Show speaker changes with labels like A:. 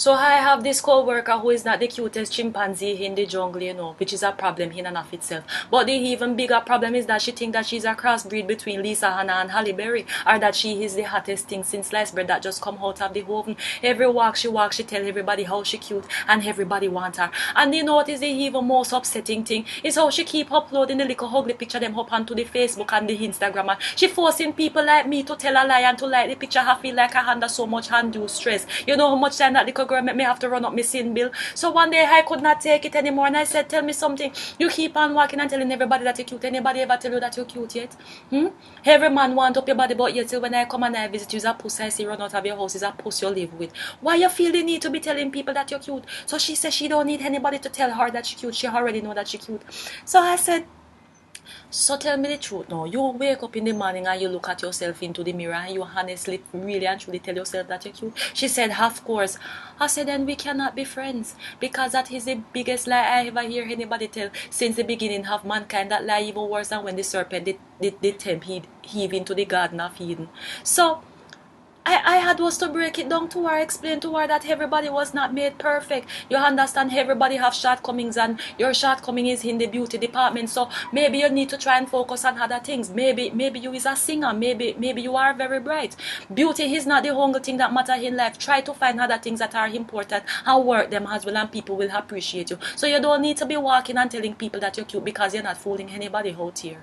A: So I have this co-worker who is not the cutest chimpanzee in the jungle, you know, which is a problem in and of itself. But the even bigger problem is that she thinks that she's a crossbreed between Lisa Hanna and Halle Berry, or that she is the hottest thing since sliced bread that just come out of the oven. Every walk, she tell everybody how she cute, and everybody want her. And you know what is the even most upsetting thing? Is how she keep uploading the little ugly picture them up onto the Facebook and the Instagram. And she forcing people like me to tell a lie and to like the picture. I feel like I under so much undue stress. You know how much time that little girl make me have to run up my sin bill. So one day I could not take it anymore, and I said, tell me something. You keep on walking and telling everybody that you're cute. Anybody ever tell you that you're cute yet? Every man want up your body, but yet till when I come and I visit you, is a pussy I see run out of your house, is a pussy you live with. Why you feel the need to be telling people that you're cute? So she said she don't need anybody to tell her that she's cute. She already know that she's cute. So I said, so tell me the truth now. You wake up in the morning and you look at yourself into the mirror and you honestly, really and truly tell yourself that you're cute. She said, of course. I said, then we cannot be friends, because that is the biggest lie I ever hear anybody tell since the beginning of mankind. That lie even worse than when the serpent did tempt Eve into the Garden of Eden. So I had was to break it down to her, explain to her that everybody was not made perfect. You understand, everybody have shortcomings, and your shortcoming is in the beauty department. So maybe you need to try and focus on other things. Maybe you is a singer, maybe you are very bright. Beauty is not the only thing that matter in life. Try to find other things that are important and work them as well, and people will appreciate you. So you don't need to be walking and telling people that you're cute, because you're not fooling anybody out here.